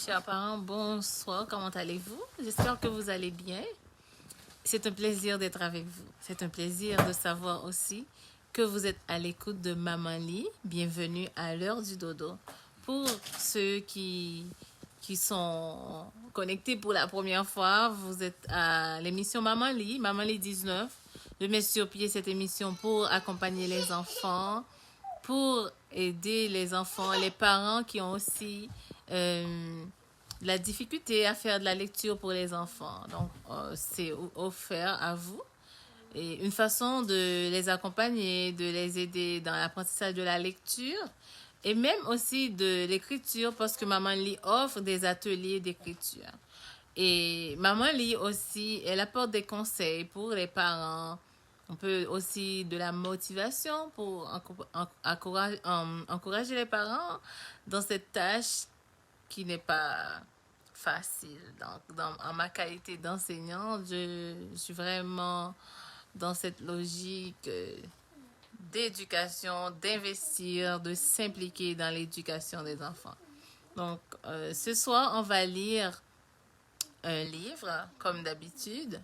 Chers parents, bonsoir, comment allez-vous? J'espère que vous allez bien. C'est un plaisir d'être avec vous. C'est un plaisir de savoir aussi que vous êtes à l'écoute de Maman Lit. Bienvenue à l'heure du dodo. Pour ceux qui sont connectés pour la première fois, vous êtes à l'émission Maman Lit 19. Je mets sur pied cette émission pour accompagner les enfants, pour aider les enfants, les parents qui ont aussi la difficulté à faire de la lecture pour les enfants. Donc, c'est offert à vous. Et une façon de les accompagner, de les aider dans l'apprentissage de la lecture et même aussi de l'écriture parce que Maman Lit offre des ateliers d'écriture. Et Maman Lit aussi, elle apporte des conseils pour les parents. On peut aussi de la motivation pour encourager les parents dans cette tâche qui n'est pas facile. Donc, en ma qualité d'enseignante, je suis vraiment dans cette logique d'éducation, d'investir, de s'impliquer dans l'éducation des enfants. Donc, ce soir, on va lire un livre, comme d'habitude.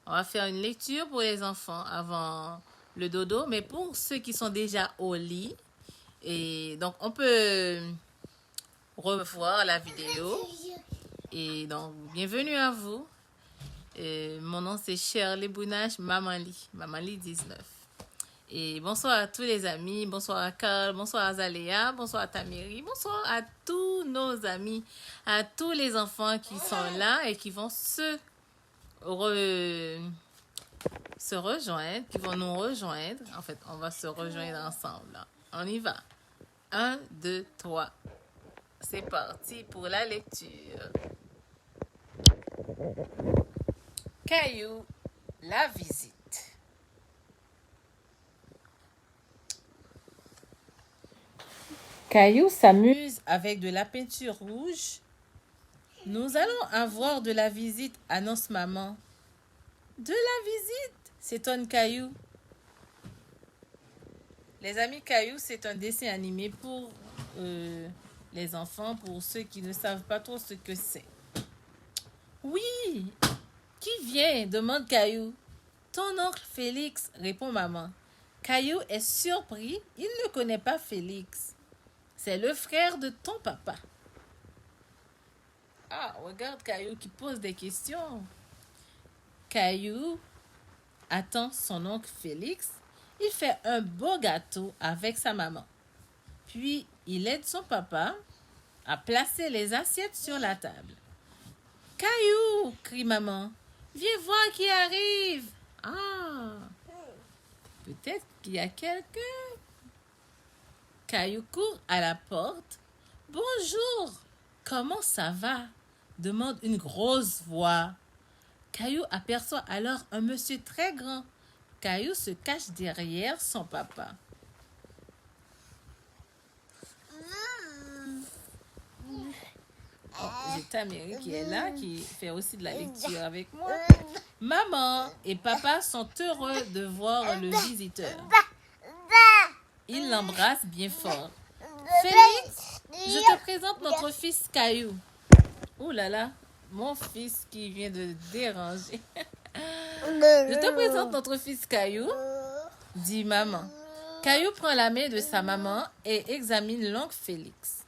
On va faire une lecture pour les enfants avant le dodo, mais pour ceux qui sont déjà au lit, et donc on peut revoir la vidéo. Et donc, bienvenue à vous. Mon nom c'est Shirley Bounache, Maman Lit 19. Et bonsoir à tous les amis, bonsoir à Carl, bonsoir à Zaléa, bonsoir à Tamiri, bonsoir à tous nos amis, à tous les enfants qui sont là et qui vont se rejoindre, qui vont nous rejoindre. En fait, on va se rejoindre ensemble. Là. On y va. 1, 2, 3. C'est parti pour la lecture. Caillou, la visite. Caillou s'amuse avec de la peinture rouge. Nous allons avoir de la visite, annonce maman. De la visite, s'étonne Caillou. Les amis, Caillou, c'est un dessin animé pour les enfants, pour ceux qui ne savent pas trop ce que c'est. Oui, qui vient? Demande Caillou. Ton oncle Félix, répond maman. Caillou est surpris, il ne connaît pas Félix. C'est le frère de ton papa. Ah, regarde Caillou qui pose des questions. Caillou attend son oncle Félix. Il fait un beau gâteau avec sa maman. Puis, il aide son papa à placer les assiettes sur la table. Caillou, crie maman, viens voir qui arrive. Ah, peut-être qu'il y a quelqu'un. Caillou court à la porte. Bonjour, comment ça va? Demande une grosse voix. Caillou aperçoit alors un monsieur très grand. Caillou se cache derrière son papa. Oh, j'ai Tamiri qui est là, qui fait aussi de la lecture avec moi. Maman et papa sont heureux de voir le visiteur. Ils l'embrassent bien fort. Félix, je te présente notre fils Caillou. Oh là là, mon fils qui vient de déranger. Je te présente notre fils Caillou, dit maman. Caillou prend la main de sa maman et examine l'oncle Félix.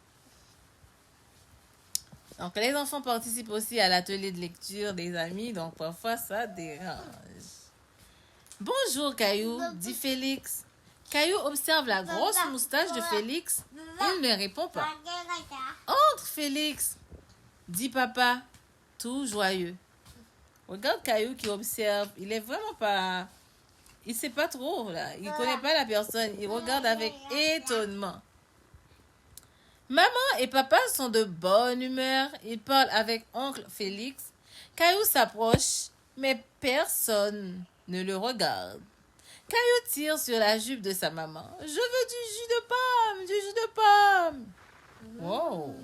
Donc, les enfants participent aussi à l'atelier de lecture des amis, donc parfois ça dérange. Bonjour Caillou, dit Félix. Caillou observe la grosse moustache de Félix. Il ne répond pas. Entre Félix, dit papa, tout joyeux. Regarde Caillou qui observe. Il est vraiment pas... Il sait pas trop, là. Il connaît pas la personne. Il regarde avec étonnement. Maman et papa sont de bonne humeur. Ils parlent avec oncle Félix. Caillou s'approche, mais personne ne le regarde. Caillou tire sur la jupe de sa maman. Je veux du jus de pomme, du jus de pomme. Wow.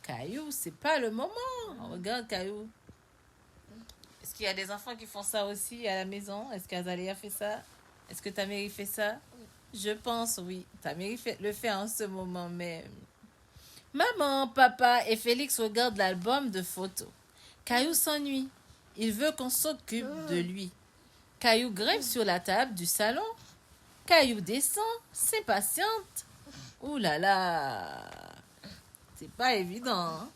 Caillou, c'est pas le moment. Regarde Caillou. Est-ce qu'il y a des enfants qui font ça aussi à la maison? Est-ce qu'Azalia fait ça? Est-ce que Tamiri fait ça? Je pense oui. Tamiri le fait en ce moment même. Maman, papa et Félix regardent l'album de photos. Caillou s'ennuie. Il veut qu'on s'occupe de lui. Caillou grimpe sur la table du salon. Caillou descend, s'impatiente. Ouh là là, c'est pas évident. Hein?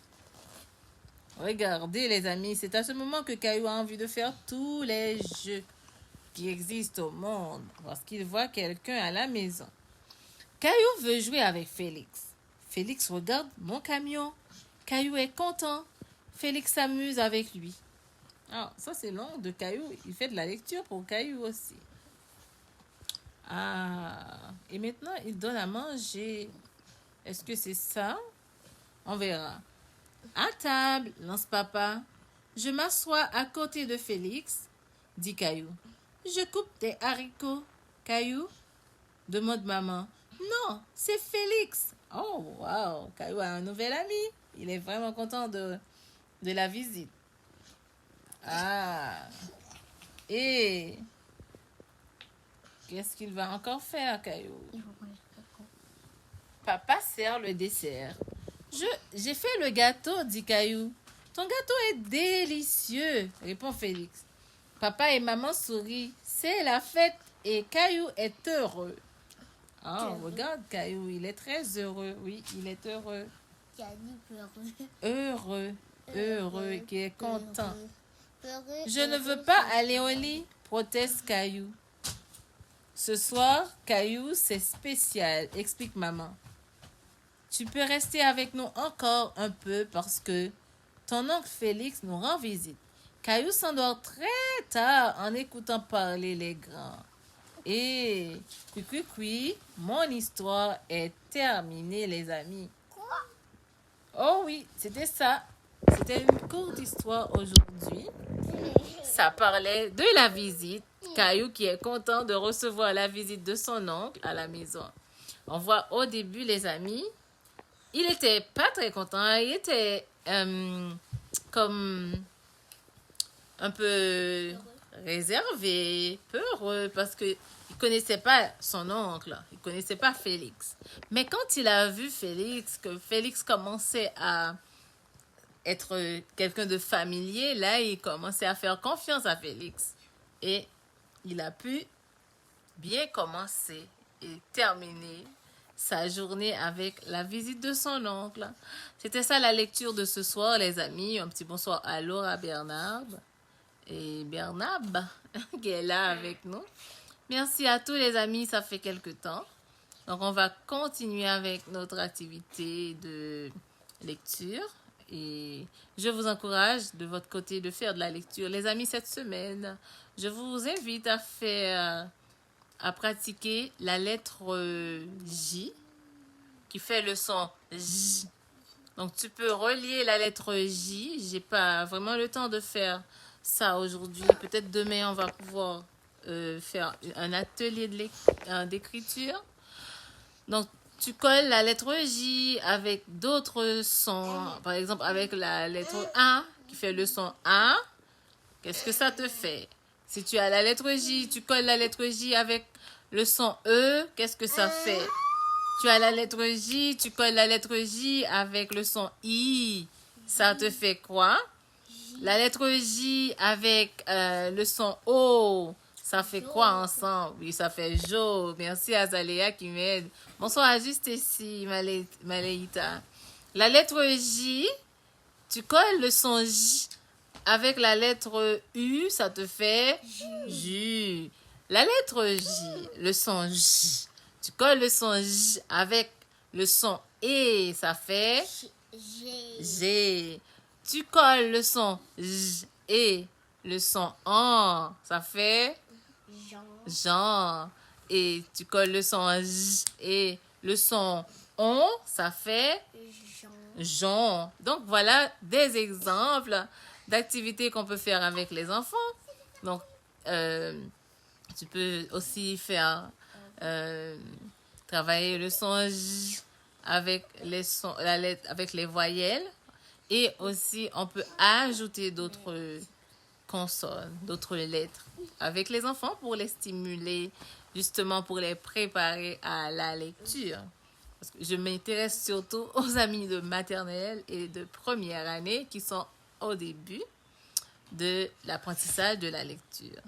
Regardez les amis, c'est à ce moment que Caillou a envie de faire tous les jeux qui existent au monde parce qu'il voit quelqu'un à la maison. Caillou veut jouer avec Félix. Félix regarde mon camion. Caillou est content. Félix s'amuse avec lui. Ah, ça c'est long de Caillou. Il fait de la lecture pour Caillou aussi. Ah, et maintenant il donne à manger. Est-ce que c'est ça? On verra. À table, lance papa. Je m'assois à côté de Félix, dit Caillou. Je coupe des haricots. Caillou, demande maman. Non, c'est Félix. Oh, wow, Caillou a un nouvel ami. Il est vraiment content de la visite. Ah, et qu'est-ce qu'il va encore faire, Caillou? Papa sert le dessert. J'ai fait le gâteau, dit Caillou. Ton gâteau est délicieux, répond Félix. Papa et maman sourient. C'est la fête et Caillou est heureux. Oh, regarde Caillou, il est très heureux. Oui, il est heureux. Heureux, qui est content. Je ne veux pas aller au lit, proteste Caillou. Ce soir, Caillou, c'est spécial, explique maman. Tu peux rester avec nous encore un peu parce que ton oncle Félix nous rend visite. Caillou s'endort très tard en écoutant parler les grands. Et oui, mon histoire est terminée, les amis. Quoi? Oh oui, c'était ça. C'était une courte histoire aujourd'hui. Ça parlait de la visite. Caillou qui est content de recevoir la visite de son oncle à la maison. On voit au début, les amis, il était pas très content. Il était comme un peu réservé, peureux, parce qu'il ne connaissait pas son oncle. Il ne connaissait pas Félix. Mais quand il a vu Félix, que Félix commençait à être quelqu'un de familier, là, il commençait à faire confiance à Félix. Et il a pu bien commencer et terminer sa journée avec la visite de son oncle. C'était ça la lecture de ce soir, les amis. Un petit bonsoir à Laura Bernard et Bernard qui est là avec nous. Merci à tous les amis, ça fait quelque temps. Donc, on va continuer avec notre activité de lecture. Et je vous encourage de votre côté de faire de la lecture. Les amis, cette semaine, je vous invite à pratiquer la lettre J qui fait le son J. Donc, tu peux relier la lettre J. J'ai pas vraiment le temps de faire ça aujourd'hui. Peut-être demain, on va pouvoir faire un atelier d'écriture. Donc, tu colles la lettre J avec d'autres sons. Par exemple, avec la lettre A qui fait le son A. Qu'est-ce que ça te fait? Si tu as la lettre J, tu colles la lettre J avec le son E. Qu'est-ce que ça fait? Tu as la lettre J, tu colles la lettre J avec le son I. Ça te fait quoi? La lettre J avec le son O. Ça fait quoi ensemble? Oui, ça fait Jo. Merci à Zaléa qui m'aide. Bonsoir, juste ici, Maléita. La lettre J, tu colles le son J avec la lettre U, ça te fait J. La lettre J, le son J. Tu colles le son J avec le son E, ça fait G. Tu colles le son J et le son AN, ça fait Jean. Et tu colles le son J et le son ON, ça fait Jean. Donc, voilà des exemples d'activités qu'on peut faire avec les enfants. Donc, tu peux aussi faire travailler le son J avec les sons, avec les voyelles. Et aussi, on peut ajouter d'autres consonnes, d'autres lettres avec les enfants pour les stimuler, justement pour les préparer à la lecture. Parce que je m'intéresse surtout aux amis de maternelle et de première année qui sont au début de l'apprentissage de la lecture.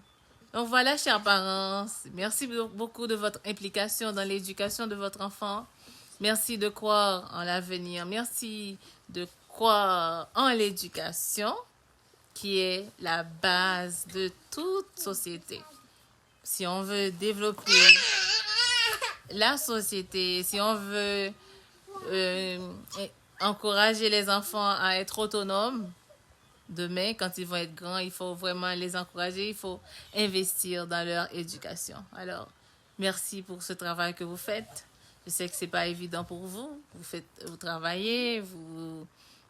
Donc voilà, chers parents, merci beaucoup de votre implication dans l'éducation de votre enfant. Merci de croire en l'avenir. Merci de croire en l'éducation qui est la base de toute société. Si on veut développer la société, si on veut encourager les enfants à être autonomes, demain, quand ils vont être grands, il faut vraiment les encourager, il faut investir dans leur éducation. Alors, merci pour ce travail que vous faites. Je sais que ce n'est pas évident pour vous. Vous travaillez, vous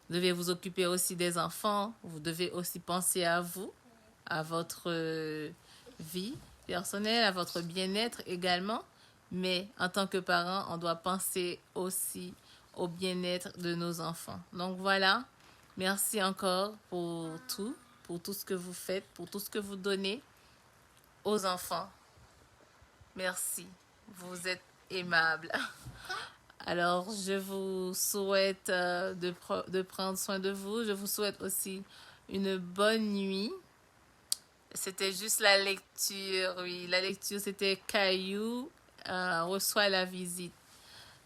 devez vous occuper aussi des enfants. Vous devez aussi penser à vous, à votre vie personnelle, à votre bien-être également. Mais en tant que parent, on doit penser aussi au bien-être de nos enfants. Donc voilà. Merci encore pour tout ce que vous faites, pour tout ce que vous donnez aux enfants. Merci. Vous êtes aimables. Alors, je vous souhaite de prendre soin de vous. Je vous souhaite aussi une bonne nuit. C'était juste la lecture, oui. La lecture, c'était Caillou reçoit la visite.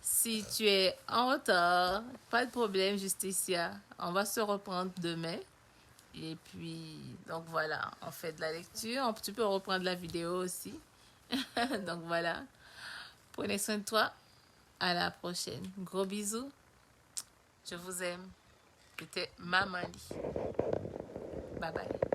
Si tu es en retard, pas de problème, Justicia. On va se reprendre demain. Et puis, donc voilà, on fait de la lecture. Tu peux reprendre la vidéo aussi. Donc voilà. Prenez soin de toi. À la prochaine. Gros bisous. Je vous aime. C'était Maman Ly. Bye bye.